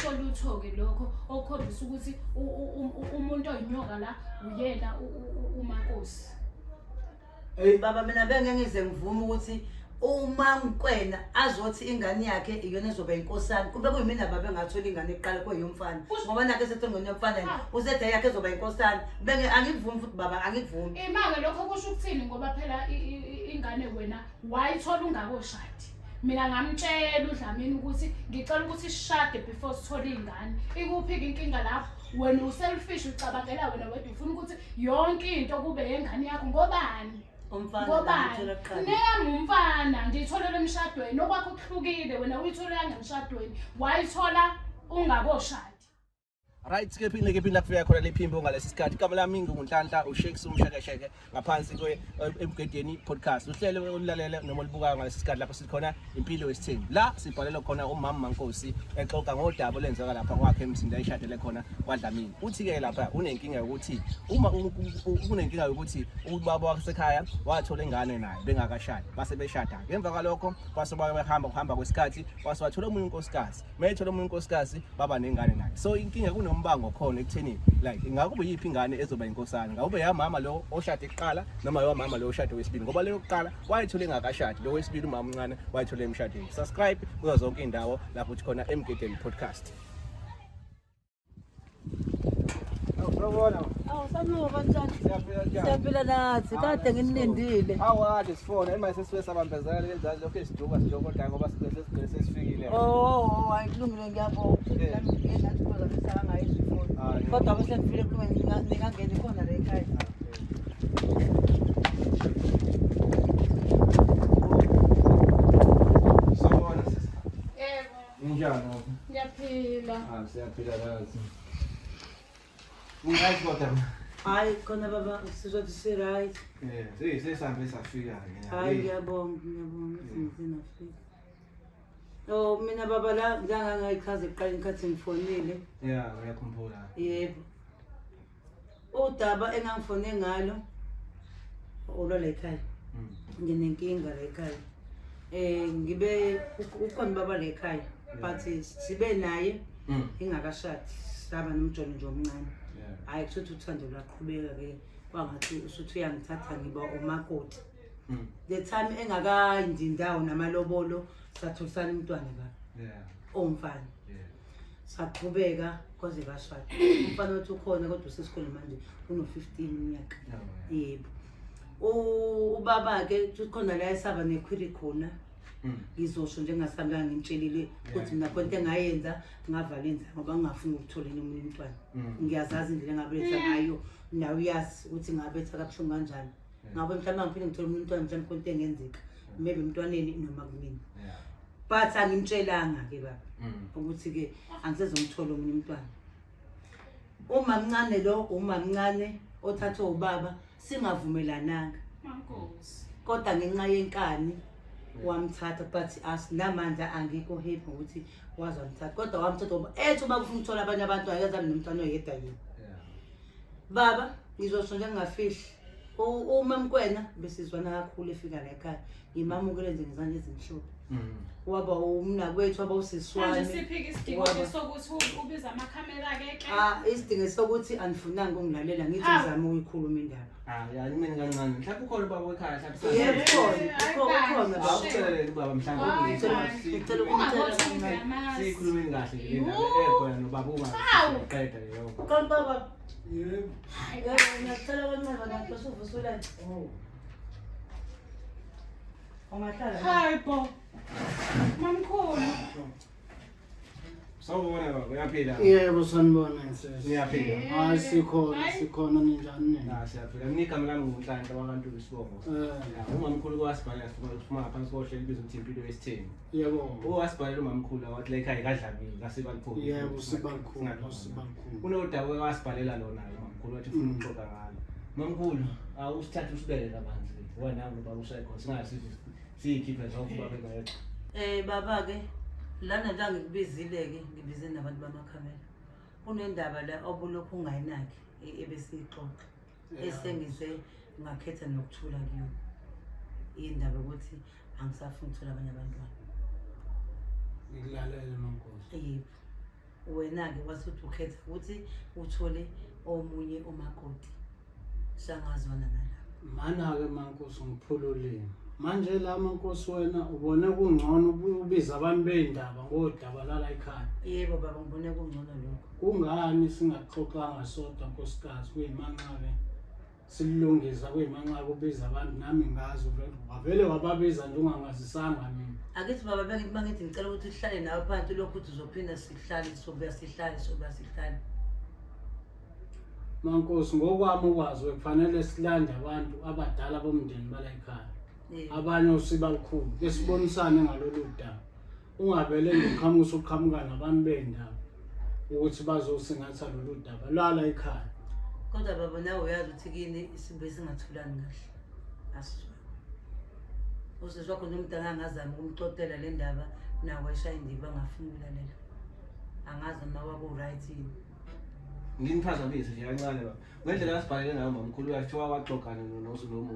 akusho lutho-ke lokho okhombisa ukuthi umuntu oyinyoka la uyena uMaNkosi. Baba mina bengeke ngize ngivume ukuthi uMaNkwena azothi ingane yakhe iyona ezoba inkosana. Kube kuyimina baba engathola ingane eqala kweyomfana. Ngoba nakhe sethengwe yomfana usethe yakhe ezoba inkosana. Benge angivumi futhi baba angivumi. Imake lokho kusho ukuthini ngoba phela ingane wena wayithola ungakoshadi. Mina ngamtshela uDlamini ukuthi ngicela ukuthi sishade before sithole ingane. Ikuphi inkinga lapho? Wena uselfish ucabangela wena wedwa ufuna ukuthi yonke into kube yengane yakho ngobani? Umfana nami umfana ngiyitholele emshadweni okwakho kuhlukile wena uyitholanga emshadweni wayithola ungakoshadi. Right, kephinde kufika khona lephimbo ngalesi sikhathi. Igama lami nginguNhlanhla uShakes umshakasheke ngaphansi emgedeni podcast. Uhlele olulalele noma olubukayo ngalesi sikhathi lapho sikhona impilo yesithembu. La sibhalela khona umama maNkosi exoxa ngodaba olenzeka lapha kwakhe emsindwa ayishadele khona kwaDlamini. Uthi ke lapha unenkinga yokuthi unenkinga yokuthi ubaba wakhe sekhaya wathola ingane naye bengakashadi. Base beshada. Ngemva kwalokho kwasoba behamba kwesikhathi wathola umuntu unkosikazi. Mayethola umuntu unkosikazi baba nengane naye. So inkinga umbango khona ekutheni like ingakube yiphi ingane ezoba inkosana ngakube yamama lo oshade eqala noma yamama lo oshade wesibili ngoba leyo kuqala wayithola engakashadi lo wesibili umama omncane wayithola emshadweni. Subscribe kuzo zonke indawo lapho uthi khona emgedeni podcast. Sanova njani? Siyaphila nathi kade nginilindile. Awade sifona emayise sibe sabambezela lenzayo lokho esiduka kodwa ngoba sigcine sesifikile. Ayikulungile ngiyabonga. Nathi kodwa besangayizifoni. Kodwa bese ngifile kuwe ngingangena khona la ekhaya. Sawona sisi. Yebo. Njani? Ngiyaphila. Siyaphila kazi. Right kodwa. Hayi khona baba sizothi si right. Sesambe safika ke. Hayi ngiyabonga sinafika. Mina baba la ngangayichaza eqala inkathi ngifonile. Ngiyakhumbula. Yebo. Udaba engangifone ngalo olwala ekhaya. Nginenkinga la ekhaya. Ngibe ukhona baba la ekhaya but sibe naye ingakashadi saba nomjolo nje omncane. Hayi kuthi uthando lwaqhubeka ke kwangathi usuthi uyangithatha ngiba umakoti. The time engakayindindawo namalobolo satholisana umntwana baba. Omfana. Saqhubeka koze bashada. Umfana othi ukhona kodwa usesikhona manje uno 15 iminyaka. Yebo. Ubaba ke kukhona la esaba nequery khona. Ngizosho njengasambanga ngitshelile ukuthi mina konke engayenza ngavalenza ngoba ngingafuni ukuthola nomunye umntwana. Ngiyazazi indlela engabeletha ngayo nawe uyazi ukuthi ngabetha kabuhlungu kanjani. Ngabe mhlawumbe ngiphinde ngithole umuntu umntwana mhlawumbe konke engenzeka maybe umntwaneni noma kumina. But angimtshelanga ke baba ukuthi ke angisezongithola umunye umntwana. Umamncane lo umamncane othathwa ubaba singavumelananga. maNkosi. Kodwa ngenxa yenkani wamthatha but asinamandla angikho happy ukuthi wazamthatha kodwa wamthatha ngoba ethi uba ufuna ukuthola abanye abantu ayazami nomntwana oyedwa yini. Baba ngizosho nje ngingafihli uMaNkwena besizwana kakhulu efika la ekhaya imama ukulenze ngizanje ezimhlophe. Waba umnakwethu waba usiswane. Manje siphike isidingo sokuthi ubiza amakhamera ke. Isidingo sokuthi anifunanga ungilalela ngithi ngizama ukuyikhuluma indaba. Yini kancane mhlawumbe ukhona ubaba ekhaya mhlawumbe. Yebo khona baba. Awutshelele ubaba mhlawumbe ngicela ukumtshela sikhulumeni kahle le ndaba ekhona nobaba ungayiqeda leyo. Konke baba. Yebo. Ngiyacela kancane nathi usuvusula. Ongahlala. Hayi bo. Mamkhulu. Sawubona baba uyaphila? Yebo sanibona nsese. Niyaphila? Hayi sikhona ninjani nina? Siyaphila. Igama lami nguNhlanhla wabantu besibongo. Umamkhulu kwasibhalela sifuma ngaphansi kohlelo ibizwa ukuthi impilo yesithembu. Yebo. Wasibhalela umamkhulu wathi la ekhaya kaDlamini ngaseBalikhulu. Yebo sibakhulu. Kunodaba wasibhalela lona umamkhulu wathi ufuna ukuxoxa ngalo. Mamkhulu awusithathe usibeke kabanzi. Wena ngoba usekho singasizi siyikhiphe zonke baba ngayo. Baba ke lana nje ngikubizile ke ngibize nabantu bamakhamera. Kunendaba la obulokhu ungayinaki ebesixoxa. Esengize ngakhetha nokuthula kuyo. Indaba ukuthi angisafuni ukuthola abanye abantwana. Ngikulalele maNkosi. Yebo. wena-ke wasuthi ukhetha ukuthi uthole omunye umakoti sangazwana nalapho. Mana-ke mankosi ngiphululile. Manje la mankosi wena ubone kungcono ubiza abantu bey'ndaba ngodaba lala ekhaya. Yebo baba ngibone kungcono lokho. Kungani singaxoxanga sodwa nkosikazi kuy'imanqabe silungisa kuy'imanqabe ubiza abantu nami ngazi wavele wababiza nje ungangazisanga mina. Akithi baba bangithi ngicela ukuthi sihlale nawe phansi lokhu ukuthi uzophinda sihlale sobuya sihlale. Mankosi ngokwami ukwazi kufanele silande abantu abadala bomndeni bala ekhaya. Abanye osibalukhulu esibonisane ngalolu daba. Ungavele ngiqhamuka uqhamuka nabantu bendaba ukuthi bazosingatha lolu daba lala ekhaya. Kodwa baba nawe uyazi ukuthi kini isimbe singathulani kahle. Asizwa. Usizwa khona umuntu angangazama ukumxoxela le ndaba nawe eshaya indiba angafuni ukulalela. Angazi noma wabo right yini. Nginiphazamisa nje kancane baba. Ngendlela asibhalele ngayo mamkhulu uyathiwa waxoxana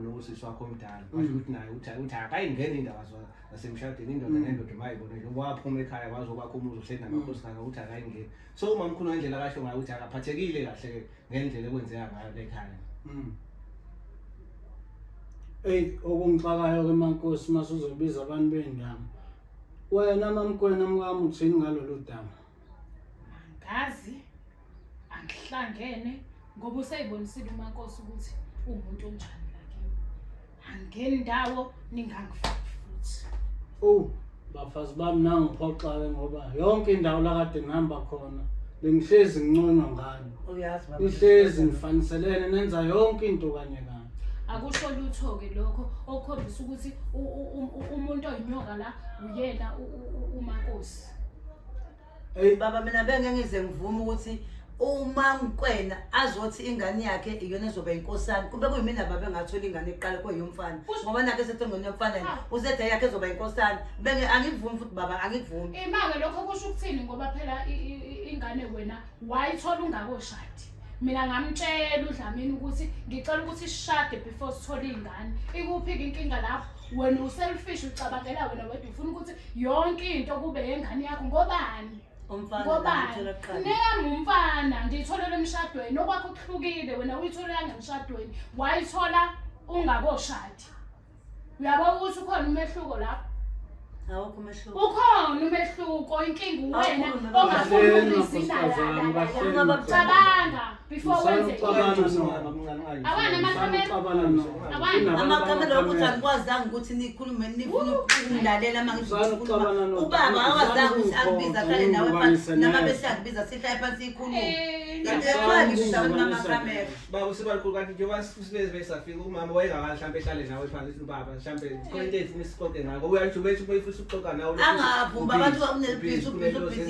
nosisi wakho omdala. Washo ukuthi naye uthi akayingena indaba zasemshadweni indoda nendoda mayibone nje waphuma ekhaya wazokwakho umuzi uhleli namakhosikazi ukuthi akayingeni. So mamkhulu ngendlela kasho ngayo ukuthi akaphathekile kahle ngendlela ekwenzeka ngayo ekhaya. Okungixakayo ke mankosi masuzobiza abantu bendaba. Wena mamkwena mkami uthini ngalolu daba? Ngazi angihlangene ngoba useyibonisile umankosi ukuthi umuntu onjani la kimi. Angeni ndawo ningangifaki futhi. Bafazi bami nangiphoxa-ke ngoba yonke indawo la kade ngihamba khona bengihlezi nginconywa ngani. Uyazi baba. Ihlezi ngifaniselene nenza yonke into kanye kanye. Akusho lutho-ke lokho okukhombisa ukuthi umuntu oyinyoka la uyena umankosi. Baba mina bengengize ngivume ukuthi uma ngikwena azothi ingane yakhe iyona ezoba inkosana kube kuyimina baba engathola ingane eqala kweyomfana ngoba nakho esethi ngone yomfana usethe yakhe ezoba inkosana angivumi futhi baba angivumi. Imake lokho kusho ukuthini ngoba phela ingane wena wayithola ungakoshadi. Mina ngamtshela uDlamini ukuthi ngicela ukuthi sishade before sithole ingane. Ikuphi inkinga lapho? Wena uselfish ucabangela wena wedwa ufuna ukuthi yonke into kube yengane yakho ngobani? Ngobani? Nami umfana ngiyitholele emshadweni okwakho kuhlukile wena uyithola ngemshadweni wayithola ungakoshadi. Uyabona ukuthi ukhona umehluko lapho? Awukho umehluko. Ukhona umehluko inkinga wena ongafuni ukuzindala. Cabanga before wenze awana amakamela ukuthi angikwazanga ukuthi nikhulume nifuna ukungilalela mangikhuluma. Ubaba awazange ukuthi akubiza hlale nawe phansi nama bese akubiza sihlale phansi ikhulume. Baba usibalukhulu kanti njengoba sibeze safika umama wayengakahle mhlawumbe ehlale nawe phansi ubaba mhlawumbe khona into efuna isixoxe ngako uyajubethu befuna ukuxoxa nawe angavumba abantu unebhizi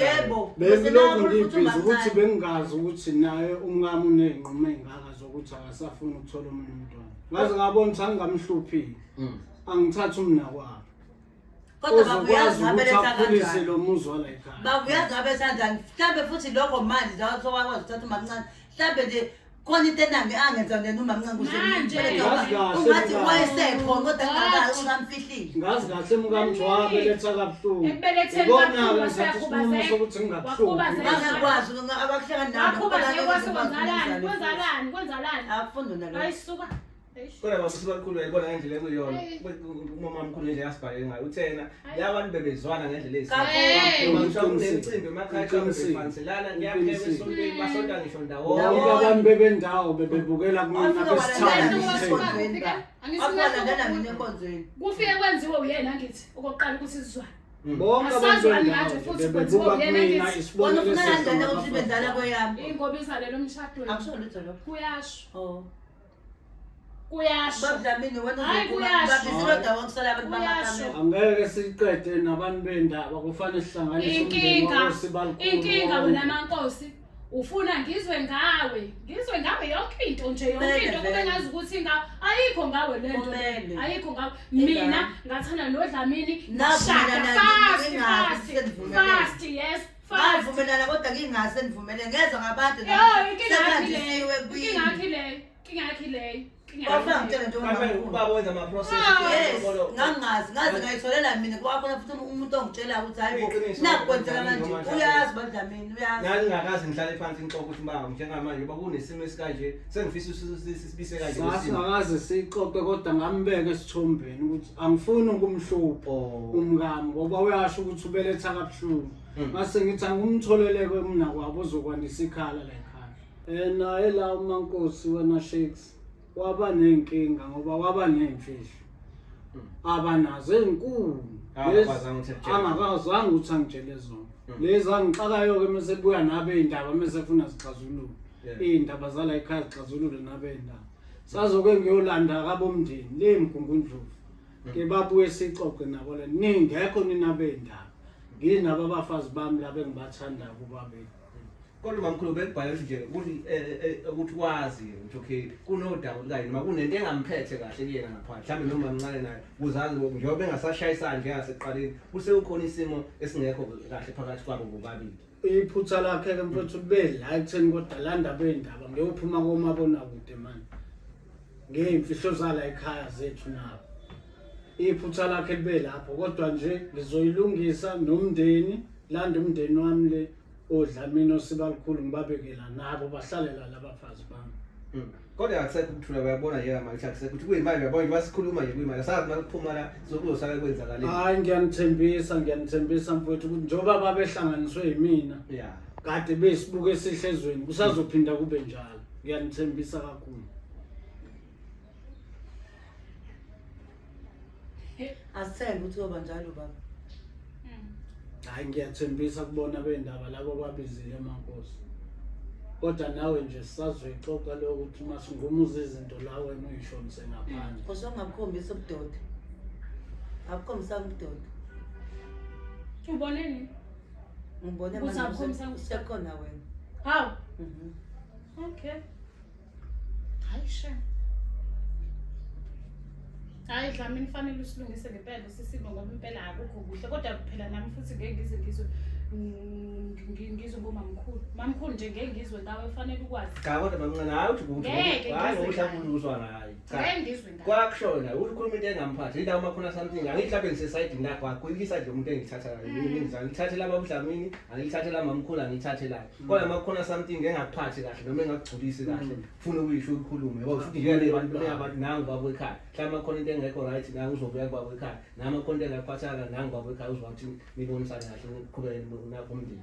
yebo besilokhu ngibhizi ukuthi bengingazi ukuthi naye umngami uney'nqumo ey'ngaka zokuthi akasafuni ukuthola omunye umntwana. Ngaze ngabona ukuthi angingamhluphile angithathe umnakwabo kodwa babuyazi ngabeletha kanjani lo muzi wala ekhaya. Babuyazi ngabeletha kanjani mhlawumbe futhi lokho manje njengoba wakwazi ukuthatha umamncane mhlawumbe nje khona into enambi angenza nje umamncane ungathi wayesekhona kodwa ungamfihlile. Ngazi kahle umkamjwa wabeletha kabuhlungu. Ekubeletheni Ibona-ke ngizathi isinqumo sokuthi ngingabuhlungu. Bangakwazi abakuhlangana nabo kwenzalani afundo nalo. Ayisuka kodwa baba usibalukhulu uyayibona ngendlela ekuyona umama omkhulu ngendlela asibhalele ngayo uthena labantu bebezwana ngendlela ezimicimbi emakhaya befaniselana ngiyapheka esontweni basonta ngisho ndawonye abantu bebendawo bebebukela kumina besithanda kufike kwenziwe uyena ngithi okokuqala ukuthi sizwane. Bonke abantu bebebuka kumina isibonelo kweyami ingobisa lelo mshadweni akusho lutho lokho kuyasho babudlamini angeke siqede nabantu bendaba kufanele sihlanganise inkinga wena mankosi ufuna ngizwe ngawe yonke into nje yonke into kube ngazi ukuthi ayikho ngawe lento ayikho ngawe mina ngathana noDlamini fast yes bavumelana kodwa ngingase nivumele ngezwe ngabantu inkinga yakhe leyo Wafuna ngitshela nje ubaba wenza ama process ngazi ngayitholela mina kwakhona futhi umuntu ongitshela ukuthi hayibo nakwenzeka manje uyazi badlamini uyazi ngingakazi ngihlale phansi inhloko ukuthi baba njengamanje ngoba kunesimo esikanje sengifisa sisibise kanje singakaze sixoxe kodwa ngambeka esithombeni ukuthi angifuni ukumhlupho umkami ngoba uyasho ukuthi ubeletha kabuhlungu mase ngithi angumtholeleke mina kwabo uzokwandisa ikhala la ekhaya naye la uMankosi wena Shakes waba nenkinga ngoba waba nemfihlo abanazo ezinkulu angakazange ukuthi angitshele zona lezi angixakayo ke mase buya nabe indaba mase efuna sixazulule indaba zala ekhaya sixazulule nabe indaba sazoke ngiyolanda kabomndeni le mgungundlovu ke babuye sixoxe nabo le ningekho ninabe indaba nginabo abafazi bami la bengibathanda kubabili kodwa mamkhulu bekubhala nje ukuthi wazi ukuthi okay kunodaba kanye noma kunento engamphethe kahle kuyena ngaphandle mhlawumbe noma mncane naye uzazi njengoba engasashayisana nje ngaseqaleni kuse ukhona isimo esingekho kahle phakathi kwabo bobabili iphutha lakhe ke mfowethu bela ekutheni kodwa landa bendaba ngiyophuma komabona kude manje ngeyimfihlo zala ekhaya zethu nabo iphutha lakhe libe lapho kodwa nje ngizoyilungisa nomndeni landa umndeni wami le odlamini osibalukhulu ngibabekela nabo bahlalela labafazi bami kodwa akusekho ukuthula bayabona nje manje akusekho ukuthi kuyimali uyabona basikhuluma nje kuyimali sazi makuphuma la sokuzosala kwenzakala hayi ngiyanithembisa mfowethu ukuthi njoba babehlanganiswe yimina kade besibuke esihlezweni kusazophinda kube njalo ngiyanithembisa kakhulu asithembe ukuthi kuba njalo baba hayi ngiyathembisa kubona bendaba labo babizile eMankosi kodwa nawe nje sisazoyixoxa lo ukuthi masingumuza izinto la wena uyishonise ngaphandle kusongakukhombisa ubudoda akukhombisa ubudoda uboneni ngibone manje usekhona wena hawu okay hayi she hayi Dlamini fanele usilungise ngempela sisimo ngoba impela akukho kuhle kodwa phela nami futhi ngeke ngizwe mamkhulu nje ngeke ngizwe ngawe fanele ukwazi cha kodwa mamncane hayi uthi ukuthi hayi uhlakuluzwa ngayi ngeke ngizwe ngawe kwakushona ukhuluma into engamphathi indawo makhona something angihlaphe ngisesayidini lakho akwikisa nje umuntu engithatha ngithathe laba uDlamini angithathe la mamkhulu angithathe la kodwa makhona something engakuphathi kahle noma engakugculisi kahle ufuna ukuyisho ukukhulume yabo futhi ngeke abantu nangu babo ekhaya mhlawumbe makhona into engekho right nangu uzobuya kwabo ekhaya nami makhona into engakuphathanga nangu babo ekhaya uzwa ukuthi nibonisana kahle uqhubeke nakho umndeni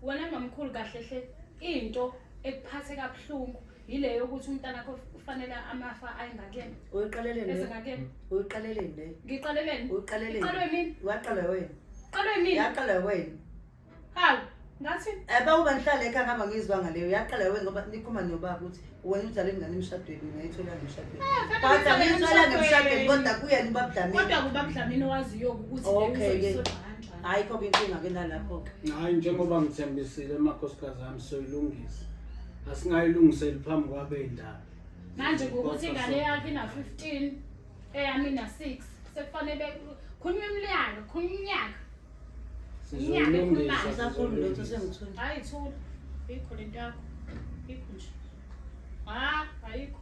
wena mamkhulu kahle hle into ekuphathe kabuhlungu ile yokuthi umntana wakho ufanele amafa ayingakene uyiqaleleni le ngiqaleleni uyiqaleleni qalwe mina waqala wena qalwe mina yaqala wena hawu ngathi bawuba nihlale ekhaya ngaba ngizwa ngaleyo yaqala wena ngoba nikhuluma nobaba ukuthi wena uDlamini ngani emshadweni ngayithola ngemshadweni kodwa ngiyithola ngemshadweni kodwa kuyena ubaba Dlamini kodwa ubaba Dlamini owaziyo ukuthi okay ayikho inkinga ke nalapho hayi njengoba ngithembisile emakhosikazi ami soyilungisa asingayilungiseli phambi kwabendaba manje ukuthi ingane yakhe ina 15 eyami ina 6 sekufanele khulunywa iminyaka sizolungisa sakhulu lotho sengithula hayi thula ikho lento yakho ikho nje ayikho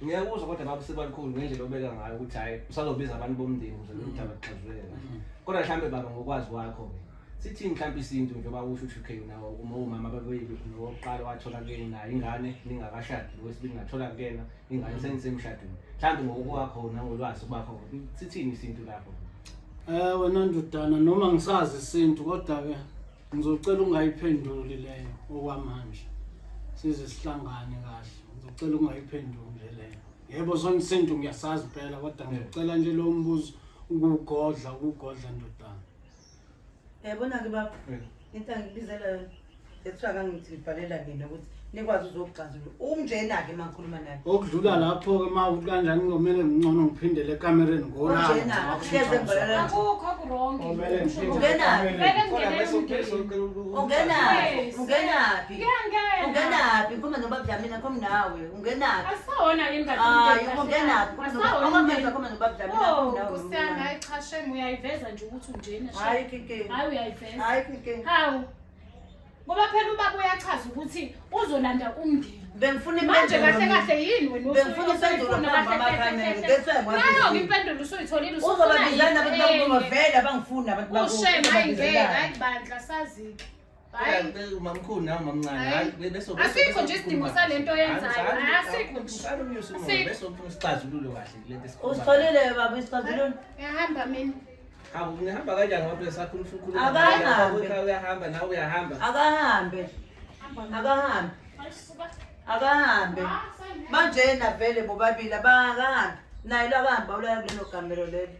ngiyakuzwa kodwa baba sebalukhulu ngendlela obeka ngayo ukuthi hayi usazobiza abantu bomndeni ukuze indaba ixazuleke kahle kodwa mhlambe baba ngokwazi kwakho sithi mhlambe isinto njengoba usho ukuthi okay nawo umama babeyile noqala wathola kuyena nayo ingane ningakashadi wesibili ngathola kuyena ingane senisemshadweni mhlambe ngokwakho nangolwazi bakho sithini isinto lapho wena ndodana noma ngisazi isinto kodwa ke ngizocela ungayiphenduli leyo okwamanje size sihlangane kahle ngizocela ungayiphenduli nje leyo yebo sona isinto ngiyasazi phela kodwa ngicela nje lo mbuzo ukugodla ndodana bona ke baba into ngibizela ethiwa kangithi ngibhalela nina ukuthi nikwazi uzokuxazula umnjena ke mangikhuluma naye okudlula lapho ke mawuthi kanjani ngomele ngcono ngiphindele ekamereni ngona akukho kuronke ungenaphi kuma nobaba Dlamini khoma nawe ungenaphi asawona ingane ungenaphi khoma nobaba Dlamini kusiyanga ayichashe uyayiveza nje ukuthi unjena hayi kike hayi uyayiveza hayi kike hawu ngoba phela ubaba uyachaza ukuthi uzolanda umndeni Bengifuna manje kahle kahle yini wena Bengifuna impendulo phambi kwamakhamera. Ngeke nayo impendulo usuyitholile uzobabizana abantu bakubavela bangifuna abantu ushema ayingeke ayibandla sazi-ke hayi umamkhulu nawe mamncane hayi bese asikho nje isidingo salento yenzayo asikho nje bese ufuna isixazululo kahle lento esikhuluma usitholile baba isixazululo ngiyahamba mina hawu ngihamba kanjani ngoba besakhuluma ukukhuluma Akahambe. uyahamba nawe uyahamba akahambe akahambe akahambe manjena vele bobabili abakahambi naye lo akahamba ulaya kulelo gamelo lelo